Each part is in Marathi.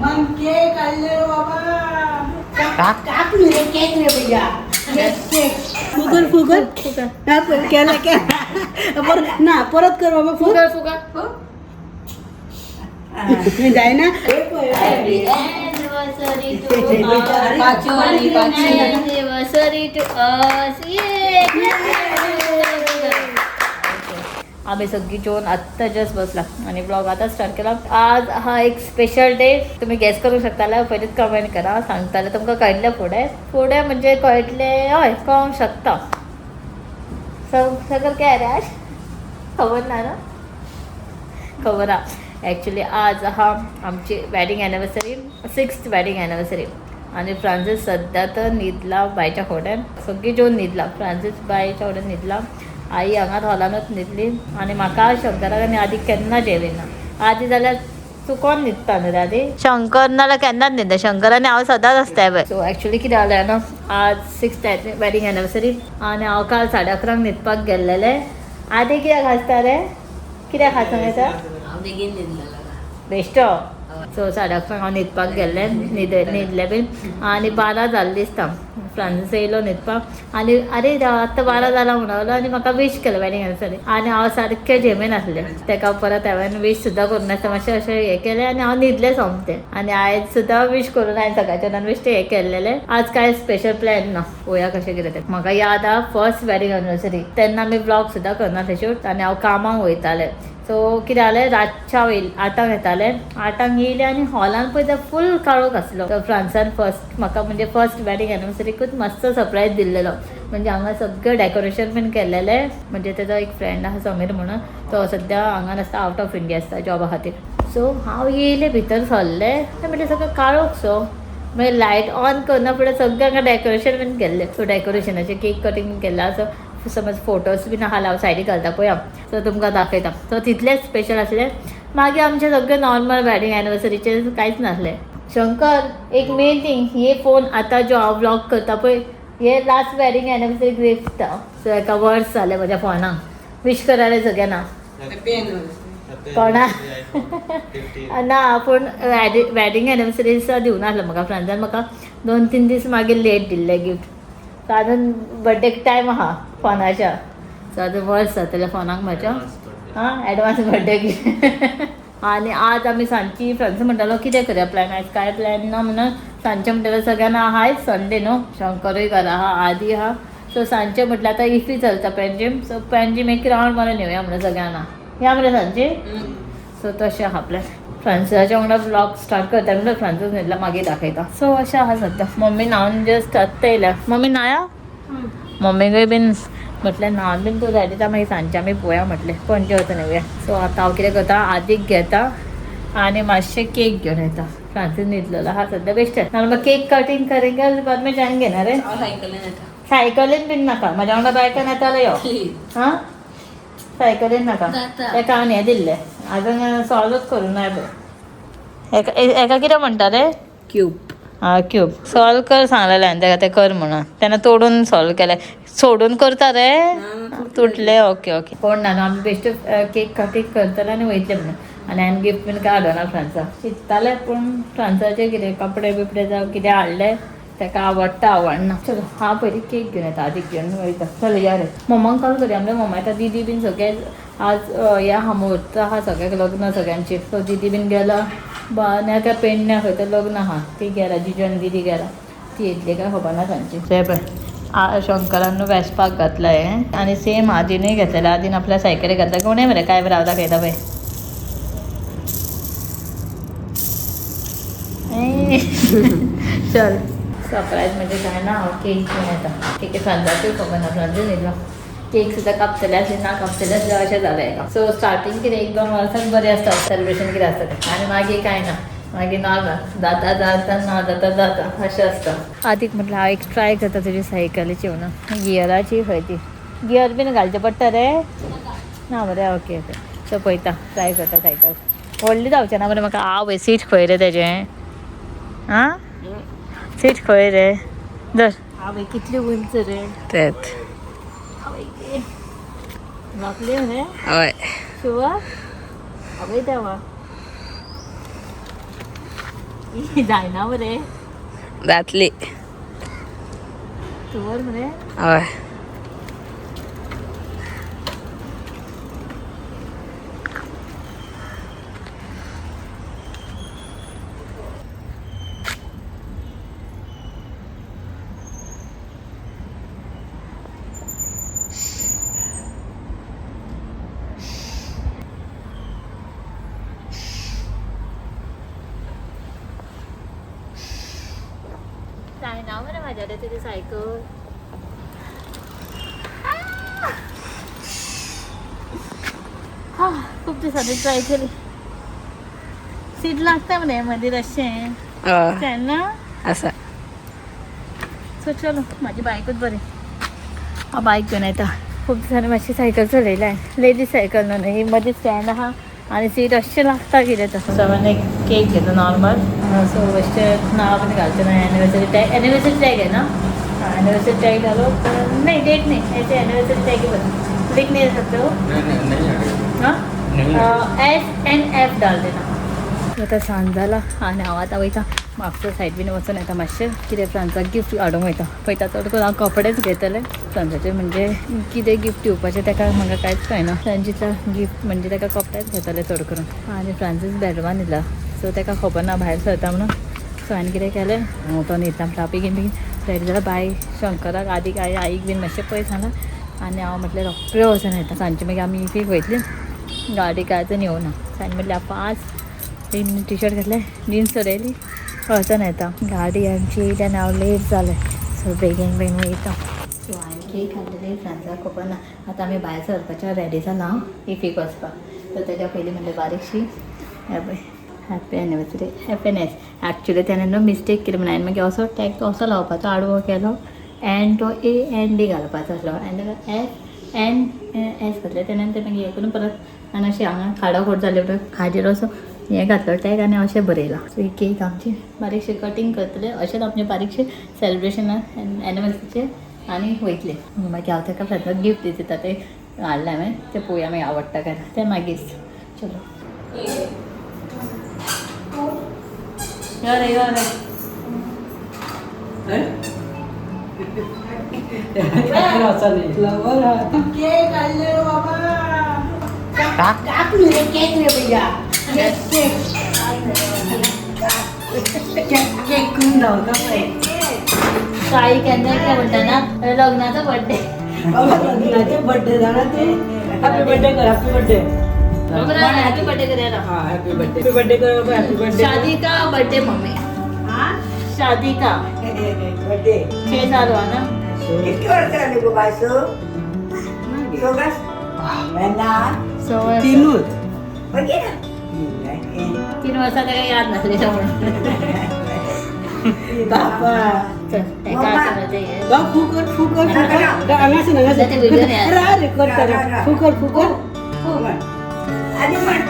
मग केक आणले रे बाबा. काप रे केक रे भैया. केक फुगल फुगल केला परत ना परत कर बाबा फुगल फुगल. मी जाय ना. Anniversary to us. Anniversary to us. आम्ही सगळी जेवण आत्ता जस्ट बसला आणि ब्लॉग आता स्टार्ट केला. आज हा एक स्पेशल डे. तुम्ही गेस करू शकताला. पहिलेच कमेंट करा सांगताला तुमका कळले फुडें म्हणजे कळटले हय कळूंक शकता. सगळं काय रे आज खबर ना खबर हा. ॲक्च्युली आज हा आमची wedding anniversary 6th wedding anniversary आणि फ्रान्सिस सध्या तर न्हिदला बायच्या खोड्यान. सगळी जेवण न्हिदला. फ्रान्सिस बायच्या खोड्यान न्हिदला. आई हांगाच हॉलानूच न्हिदली आणि म्हाका शंकराक आनी आदी केन्ना जेविना. आदी जाल्यार तूं कोण न्हिदता न्हू आदी शंकर नाल्यार केन्नाच न्हिदता. शंकर आनी हांव सदांच आसता पळय. सो ॲक्च्युली कितें जालें न्हू आज 6th वेडिंग ॲनिव्हर्सरी आणि हांव काल 11:30 न्हिदपाक गेल्लेलें. आदी कित्याक हांसता रे कित्याक हांसूंक येता बेश्टो. सो 11:30 हांव न्हिदपाक गेल्लें न्हिदलें बीन आनी 12 जाल्ली दिसता. फ्रान्सिस येयलो न्हिदपाक आनी आरे आतां 12 जाला म्हणलो आनी म्हाका विश केलो वेडिंग ॲनिव्हर्सरी आनी हांव सारकें जेमेन आसलें. ताका परत हांवें विश सुद्दां करूं नासता. मातशें अशें हें केलें आनी हांव न्हिदलें सोमतें. आनी आयज सुद्दां विश करून हांवें सकाळच्यान बेश्टें हें केल्लेलें. आज कांय स्पेशल प्लॅन ना. पळोवया कशें कितें तें. म्हाका याद आहा फर्स्ट वेडिंग ॲनिव्हर्सरी तेन्ना आमी ब्लॉग सुद्दां करनासले शूट आनी हांव कामाक वयतालें. सो कितें जालें रातच्या 8 येतालें. 8 येयलें आनी हॉलान पळय तर फूल काळोख आसलो. तर फ्रान्सान फर्स्ट म्हाका म्हणजे फर्स्ट वेडिंग ॲनिव्हर्सरीकूच मस्त सरप्रायज दिल्लेलो. म्हणजे हांगा सगळें डेकोरेशन बीन केल्लेलें. म्हणजे तेजो एक फ्रेंड आहा समीर म्हणून तो सद्या हांगा आसता आउट ऑफ इंडिया आसता जॉबा खातीर. सो हांव येयलें भितर सरलें आनी म्हणजे सगळें काळोख सो मागीर लायट ऑन करना फुडें सगळें हांगा डेकोरेशन बीन केल्लें. सो डेकोरेशनाचें केक कटींग बीन केल्लें. सो समज फोटोज बीन आहा हांव सायडीक घालता पळय सो तुमकां दाखयता. सो तितलेंच स्पेशल आसलें. मागीर आमचें सगळें नॉर्मल वेडिंग ॲनिव्हर्सरीचें कांयच नासलें. शंकर एक मेन थिंग हे फोन आतां जो हांव व्लॉग करता पळय हे last wedding anniversary gift. So एका वर्स जालें म्हज्या फोनाक. विश करा रे सगळ्यांना कोणा ना पूण वेडिंग ॲनिव्हर्सरी दिसा दिवं नासलो म्हाका फ्रान्सान. म्हाका 2-3 दीस मागीर लेट दिल्लें गिफ्ट. सो आजून बड्डेक टायम आहा फोनाच्या. सो आजून वर्स जातलें फोनाक म्हाज्या. हां एडवान्स बड्डे गिफ्ट. आनी आज आमी सांजची फ्रान्स म्हणटालो कितें करया प्लॅन. आयज कांय प्लॅन ना म्हणून सांजचें म्हणटालो सगळ्यांना आयज संडे न्हू शंकरूय घरा आहा आदी आहा. सो सांजचें म्हटल्यार आतां इफ्री चलता पेंजीम. सो पेंजीम एक रावंड मारून येवया म्हणून सगळ्यांना या मरे सांजची. सो तशें आहा प्लॅन. फ्रान्साच्या वांगडा ब्लॉग स्टार्ट करता म्हणून फ्रान्सीस न्हिदला मागीर दाखयता. सो अशें आहा सद्या. मम्मी न्हांवन जस्ट आत्तां येयल्या. मम्मी न्हाया मम्मीकय बीन म्हटलें न्हांवन बीन तूं जाय दिता मागीर सांजचें आमी पळोवया म्हटलें पणजे वचून येवया. सो आतां हांव कितें करता आदीक घेता आनी मातशें केक घेवन येता. फ्रान्सीस न्हिदलेलो आहा सद्या बेश्टें. नाल्यार केक कटींग करेंगे बाद में जायंगे ना रे. सायकलीन बीन नाका म्हाज्या वांगडा बायकान येतालो यो. हां सायकलीन नाका ताका हांवें हें दिल्लें आजून सॉल्वच करूं ना पळय. एका कितें म्हणटा रे क्यूब. हां क्यूब सॉल्व कर सांगलेलें हांवें ताका तें कर म्हणून. तेन्ना तोडून सॉल्व केलें. सोडून करता रे तुटलें. ओके ओके कोण ना आमी बेश्टे केक कटींग करतले आनी वयतले म्हणून. आनी हांवें गिफ्ट बीन कांय हाडना फ्रान्साक. चिंततालें पूण फ्रान्साचें कितें कपडे बिपडे जावं कितें हाडलें ताका आवडटा आवडना. चलो हांव पयलीं केक घेवन येता आदीक घेवन वयता. चल या रे मम्माक कॉल करया आमच्या मम्मा येता. दिदी बीन सगळे आज हें आहा मुहूर्त आहा सगळ्याक लग्न सगळ्यांची. सो दिदी बीन गेला बान्या त्या पेडण्या खंय तर लग्न आहा ती गेला. जिजन दिदी गेला ती येतली काय खबर ना सांजची. ते पळय शंकरान वेस्पाक घातला हें आनी सेम आदीनूय घेतलेलें. आदीन आपल्या सायकलीक घातला. कोणें मरे काय बरें हांव दाखयता पळय. चल सरप्रायज म्हणजे काय ना हांव केक घेवन येता. केक फ्रान्साच्यो खबर ना फ्रान्सीस न्हिदला. केक सुद्दां कापतले आसले ना कापतले आसले अशें जालें हेका. सो स्टार्टींग कितें 1-2 वर्सांक बरें आसता सेलिब्रेशन कितें आसता तें आनी मागीर कांय ना. मागीर नॉर्मल जाता जाता ना जाता जाता अशें आसता. आदीक म्हटल्यार हांव एक ट्राय करता तुजी सायकलीची म्हणून गियराची खंय ती गियर बीन घालचें पडटा रे ना बरें. ओके ओके सो पळयता ट्राय करता सायकल. व्हडली जावचें ना बरें म्हाका. हांव सीट खंय रे तेजें. आं सीट खंय रे धर. आवय कितली उंच रे तेत लागली रे. हय शुवर आवय देवा जायना बरे जातली तुवर मरे हय जायना बरे माझ्याकडे तुझी सायकल हा खूप दिवसांनी ट्राय केली सीट लागते म्हणे मध्ये रशे ना असं सो चलो माझी बाईकच बरी हा बाईक घेऊन येता खूप दिवसांनी माझी सायकल चलयली आहे लेडीज सायकल नाही मध्ये स्टँड हा आणि सीट असे लागता गेले तसं सगळ्यांना एक केक घेतो नॉर्मल सो असे नाव पण घालतो ना ॲनिव्हर्सरी टॅग आहे ना ॲनिव्हर्सरी टॅग घालो तर नाही डेट नाही याचे ॲनिव्हर्सरी टॅग बघ लिख नाही सकते हो हां SNF डाल देना आता सांज झाला आणि हांव आतां वयता मागच्या सायड बीन वचून येता मातशें कितें फ्रांसाक गिफ्ट हाडूंक वयता पळयता चड करून हांव कपडेच घेतले फ्रांसाचे म्हणजे कितें गिफ्ट दिवपाचें ताका म्हाका कांयच कळना फ्रांसीचा गिफ्ट म्हणजे ताका कपडेच घेतले चड करून आनी फ्रांसीस बेडरूमान येयला सो ताका खबर ना भायर सरता म्हणून सो हांवें कितें केलें तो न्हिदता म्हणटा हांव बेगीन बेगीन रेडी जाल्यार बाय शंकराक आदीक आईक बीन मातशें पयस सांगला आनी हांव म्हटलें रोखडें वचून येता सांजची मागीर आमी इफीक वयतलीं गाडी कांयच येवना हांवें म्हटलें हांव फास्ट टी शर्ट घातलें जीन्स चडयली वचून येता गाडी आमची येयल्या हांव लेट जालें सो बेगीन बेगीन वयता सो हांवें केक हाडलेली फ्रांसाक खबर ना आतां आमी भायर सरपाचें रेडी जालां हांव इफीक वचपाक तर तेज्या पयलीं म्हणलें बारीकशी हॅपी एनिवर्सरी हॅपीनेस एक्चुली त्याने न्हू मिस्टेक केली म्हणून हांवें मागीर असो टॅग असो लावपाचो आडवो केलो एन तो AND घालपाचो आसलो आनी SNS घातलें त्या नंतर मागीर हें करून परत आनी अशें हांगा खाडो खोट जाले खाजेर असो हें घातलो टॅग आनी अशें बरयलां सो ही केक आमची बारीकशें कटींग करतले अशेंच आमचें बारीकशें सेलिब्रेशनाक एनिवर्सरीचें आनी वयतलें मागीर हांव ताका फ्रेंडाक गिफ्ट दिता तें हाडलें हांवें तें पळोवया मागीर आवडटा काय ना तें मागीर चलो यो रे तू केक आणले रे बाबा काप रे केक रे भैया केक करून धावता काही केन्ना काय म्हणटा ना लग्नाचा बर्थडे लग्नाचे बर्थडे जाणा ते हॅपी बर्थडे कर हॅपी बर्थडे हॅपी बर्थडे करायला हॅपी बर्थडे हॅपी बर्थडे कर बाबा हॅपी बर्थडे शादी का बर्थडे मम्मी हां शादी का बर्थडे 6 साल हुआ ना किती वर्ष झाली गो बायसो सोगस ना तीनच बघे ना 3 वर्षात काही याद नसलेलं म्हणून बाबा चल ते काय समजते बा फुकर फुकर फुकर अंगासे नगासे ते व्हिडिओ नाही रा रेकॉर्ड कर फुकर फुकर आधी म्हण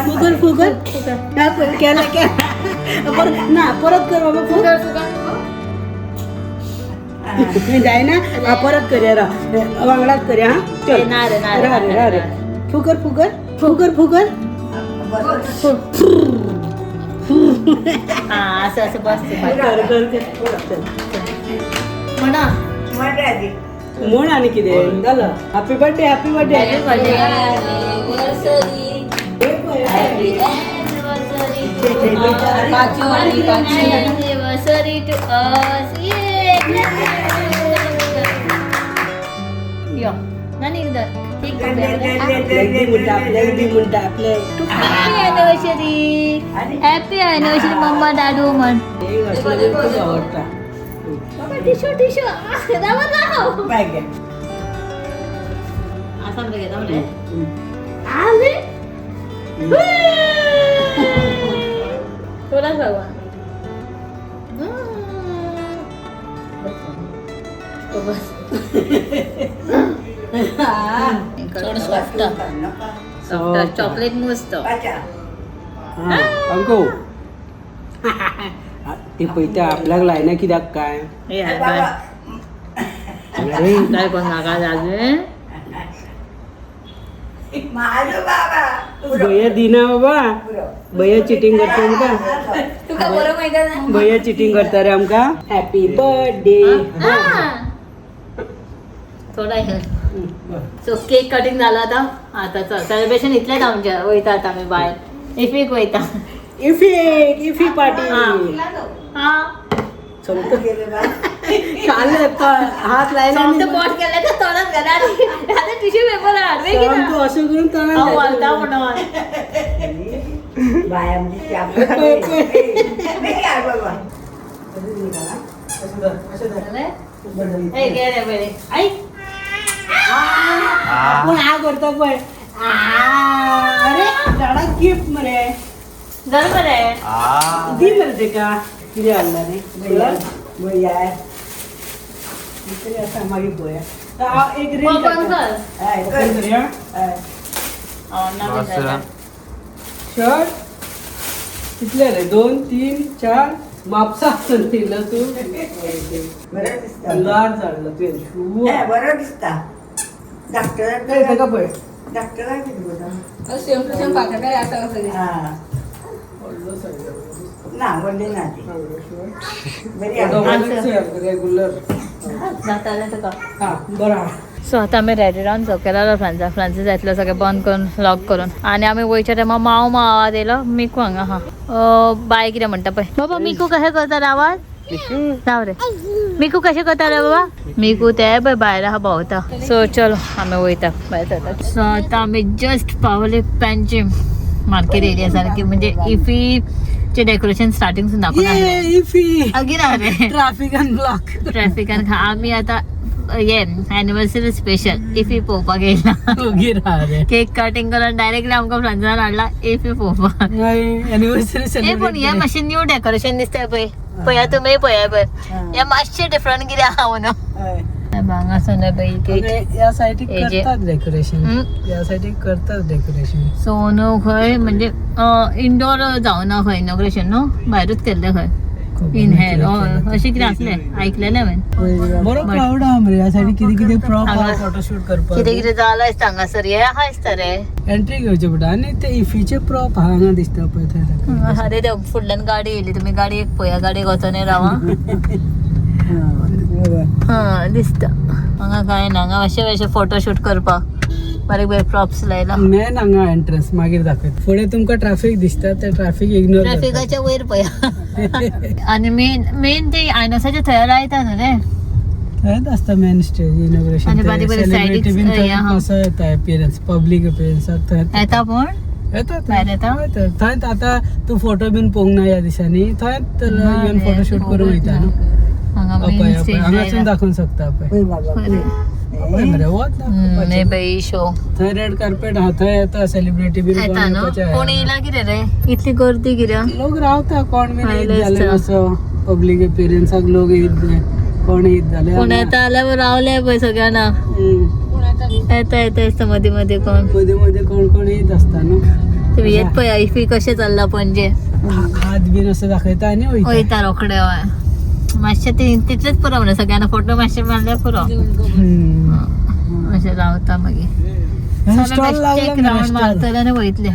फुकर फुकर ना केला केला परत ना परत कर बाबा फुकर मी जाय ना परत करूया रा वांगडाच करूया हा चल रा रे रा रे फुकर फुकर फुकर फुकर हा असं असं बसते कर कर चल म्हणा म्हण रे आधी म्हण आणि कितें झालं happy birthday happy birthday Anniversary to us. Yo, nani इधर ठीक Happy anniversary. Happy anniversary mumma दादू म्हण. टिशू दावा पाहिजे असं बघ घेता म्हणजे आले थोडा जावा बस थोडं सॉफ्ट चॉकलेट मस्त अंको ते पळय आपल्याक लायना कित्याक काय काय कोण नाका जागे माझं बाबा भैया दिना बाबा भैया चिटिंग करता आमका तुका बरं माहिती आहे ना? भैया चिटिंग करता रे आमका हॅपी बर्थडे थोडा हे सो केक कटिंग झाला आता सेलिब्रेशन इथल्याच आमच्या वयता आता आम्ही बाहेर इफिक वयता इफी पार्टी हा चमत खाल्ले हात लायला चमचं पोट केलं तर तोंडात गेला आता टिश्यू पेपर आडवे की चमतो ना असं करून तोंडात वळता घातलं. म्हणून बाया म्हणजे त्या नाही काय बाबा हे घे रे बरे ऐक आपण हा करतो पण अरे झाडा गिफ्ट मरे बरोबर आहे दी मरे का किती आणला रे भैया तरी असा मागे बोया तर हा एक रील ओपन कर ओपन करूया शर्ट कितले रे 2 3 4 मापसा दिलं तू बरं दिसतं लाड चाललं तू शू बरं दिसता डॉक्टर काय सगळं पळ डॉक्टर काय किती बोलता सेम टू सेम पाकट आहे असं हा ना बोलले ना ती बरी रेग्युलर जाताले तर का हा बरं सो आता आम्ही रेडी राहून चौकेला फ्रांसीस जातलं सगळं बंद करून लॉक करून आणि आम्ही वयच्या टायमा माव आवाज येयलो मिकू हांगा हा बाय कितें म्हणटा पळय बाबा मिकू कशें करता आवाज राव रे मिकू कशें करता रे बाबा मिकू ते पळय भायर हा भोंवता सो चलो आम्ही वयता भायर सरता सो आता आम्ही जस्ट पावले पॅन्जीम मार्केट एरिया सारखी म्हणजे इफीचे डेकोरेशन स्टार्टिंग दाखवून इफी रे ट्रॅफिक अँड ब्लॉक ट्रॅफिकान आम्ही आता ये एनिवर्सरी स्पेशल इफी पोवपाक येयला उगी राहा रे केक कटिंग करून डायरेक्टली आमकां फ्रांसान हाडला इफी पोवपाक एनिवर्सरी हे पण हे मातशें न्यू डेकोरेशन दिसता पळय पळया तुमी पळया पळय हे मातशें डिफरंट कितें आहा म्हणून हांगासून पळय केक या साईडीक हे जे- करतात डेकोरेशन हम्म. या साईडीक करतात डेकोरेशन सोनू खंय म्हणजे इंडोर जावना खंय इनॉग्रेशन न्हू भायरूच केल्लें खंय इन हेर अशें कितें आसलें आयकलेलें हांवें बरो क्राऊड आहा मरे या साईडीक कितें कितें प्रॉप हांगा- फोटोशूट करपाक कितें कितें जालां दिसता हांगासर हे आहा दिसता रे एंट्री घेवचे पडटा आनी ते इफीचे प्रॉप हांगा दिसता पळय थंय अरे देव फुडल्यान गाडी येयली तुमी गाडयेक पळया गाडयेक वचोन रावा हा दिसता हांगा काय ना हांगा अशें अशें फोटोशूट करपाक बारीक बारीक प्रॉप्स लायला मेन हांगा एंट्रन्स मागीर दाखयत फुडें तुमकां ट्रॅफिक दिसता ते ट्रॅफिक इग्नोर ट्रॅफिकाच्या वयर पळया आनी मेन ते आयनोसाच्या थंय लायता न्हू रे थंयच आसता मेन स्टेज इनॉग्रेशन आनी बारीक बारीक सेलिब्रिटी side बीन क- थंय या, हा. कसो येता अपियरन्स पब्लीक अपियरन्साक थंय येता पण येतात भायर येता? थंयच आतां तूं फोटो बीन पळोवंक ना ह्या दिसांनी थंयच येवन फोटोशूट करूंक वयता न्हू हांगा अपय मेन अपय स्टेज हांगासून लायला दाखोवंक शकता अपय होय बाबा अपय मरे वच दाखोवपाचें. ने बाई शो थंय रेड कार्पेट आहा थंय येता सेलिब्रिटी बीन कोण येता न्हू येवपाचें कोण आहा. येयला कितें रे इतली गर्दी कित्याक लोक रावता कोण बीन ईद आयलेच जाले तर. असो पब्लीक अपियरन्साक लोक ईद कोण ईद जाले कोण येता जाल्यार रावले पळय सगळ्यांना येता येता दिसता मदीं मदीं कोण मध्ये मध्ये कोण कोण येत असता न्हू तुम्ही येत पळया इफी कशें चल्ला पणजे हात बीन असं दाखयता आनी वयता वयता रोखडे हय मातशें तितलेच पुरो म्हणून सगळ्यांना फोटो मातशें मारल्यार पुरो अशें रावता मागीर स्टॉल लागला राउंड मारतले आनी वयतले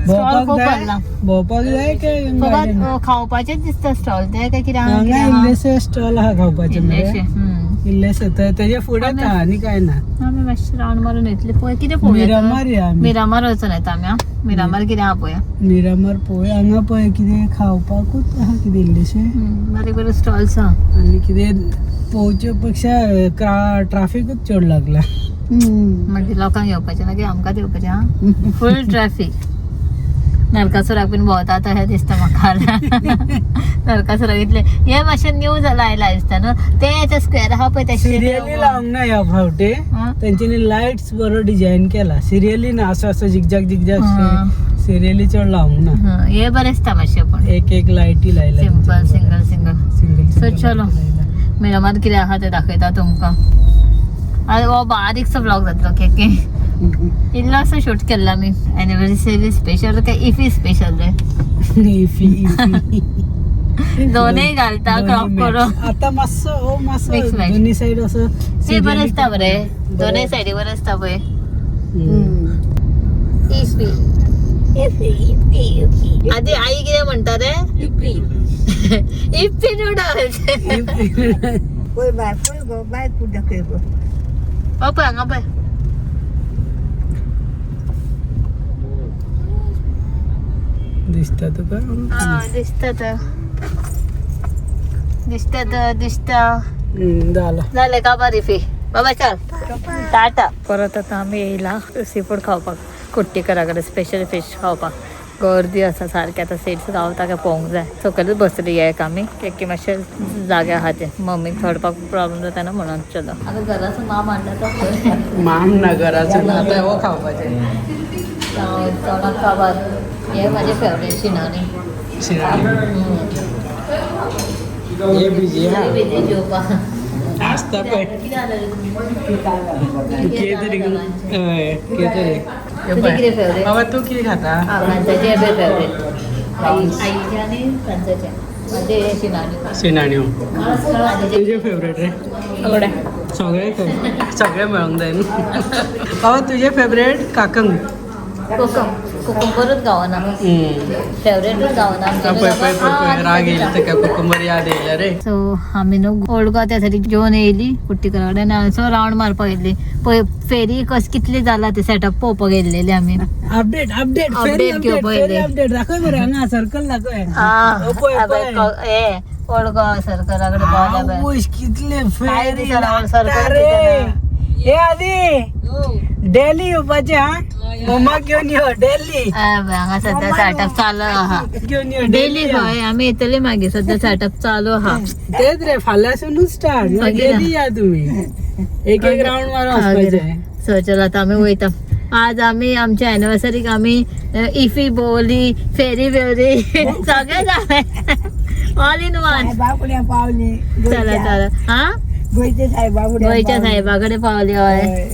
स्टॉल खूब भरला भोंवपाक जाय काय फकत खावपाचेच दिसता स्टॉल ते काय कितें आहा, हांगा कितें आहा? इल्लेशे स्टॉल आहा खावपाचे मरे इल्लेशे, इल्लेशे थंय तेजे फुडेंच आहा आनी काय ना आमी मातशें राउंड मारून येतले पळय कितें पळोवया मिरामार या आमी मिरामार वचून येता आमी मिरामार कितें आहा पळया मिरामार पळय हांगा पळय कितें खावपाकूच आहा कितें इल्लेशे बारीक बारीक स्टॉल्स आहा आनी कितें पोवचे पेक्षा ट्राफिकूच चड लागला म्हणजे लोकांक येवपाचें ना की आमकां येवपाचें हा फूल ट्रॅफिक नरकासुराक बीन भोंवता आतां हें दिसता म्हाका नरकासुराक इतले हे मातशें न्यू लायला दिसता न्हू ते स्क्वेअर आहा पळय सिरियली लावंक ना ह्या फावटी तेंच्यांनी लायट्स बरो डिजायन केला सिरियली ना असो असो जिगजाग जिगजाग सिरियली चड लावंक ना हे बरें दिसता मातशें पण एक एक लायटी लायला simple single single single So, चलो. मिरामार कितें आहा तें दाखयता तुमकां आनी हो बारीकसो ब्लॉग जातलो केके इल्लोसो शूट केल्लो आमी एनिवर्सरी स्पेशल काय इफी स्पेशल रे दोनूय घालता क्रॉप करून आता मातसो मातसो Mix match. दोन्ही साइड असो ते बरें दिसता बरे दोनूय सायडी बरें दिसता पळय इफी आधी आई किती म्हणतात रे IFFI noodles Ôi bà phơi go bay ku da ke go. apa apa दिसतं तुका दिसत झालं झालं का बरीफी बाबा चल टाटा परत आता आम्ही येयला सी फूड खावपाक कुट्टीकराकडे स्पेशल फिश खावपाक गर्दी आसा सारकी आतां सीट्स गावता काय पळोवंक जाय सकयलूच बसली एक आमी एक मातशे जागे आहा ते मम्मीक थोडपाक प्रॉब्लेम जाता ना म्हणून चलो आता घराचो माम हाडला तो मान ना घराचं ना आता हो खावपाचें चणक काबार हे माझे फेवरेट शिनानी हे बिजी हा जेवपाक आसता पळय कितें जालें कितें तुझे कितें फेवरेट बाबा तू कितें खाता फ्रांसाचे हे फेवरेट आईचे आनी फ्रांसाचे माझे शिनानी शिनाण्यो तुझे फेवरेट रे सगळे मेळोंक जाय न्हू बाबा तुझे फेवरेट काकंग कुकुंबरूच गावना फेवरेटूच गावना राग येईल ताका कुकुंबर याद येयला रे सो आमी न्हू ओल्ड गोवा त्या साठी जेवन येयली कुट्टीकरा कडेन सो रावंड मारपाक येयली पळय फेरी कस कितली जाला ते सेटअप पळोवपाक येयलेली आमी अपडेट घेवपाक येयली दाखय बरं हांगा सर्कल दाखय हे ओल्ड गोवा सर्कला कडेन पावल्या कितले काय फेरी दिसना लागता रे हे आदी डेली येवपाचे हा मम्मा घेवन यो डेली हांगा सध्या सेटअप चालू आहा घेवन यो डेली हय आमी येतली मागीर सध्या सेटअप चालू आहा तेच रे फाल्यांसूनच स्टार्ट डेली या तुम्ही एक राउंड मारून वचपाचे सो चल आता आमी वयता आज आमी आमच्या एनिवर्सरीक आमी इफी बोवली फेरी बेवरी सगळे जाले ऑल इन वन बाबुड्या पावली चला हा गोयचे साहेबाबुड्या गोंयच्या साहेबा कडेन पावली हय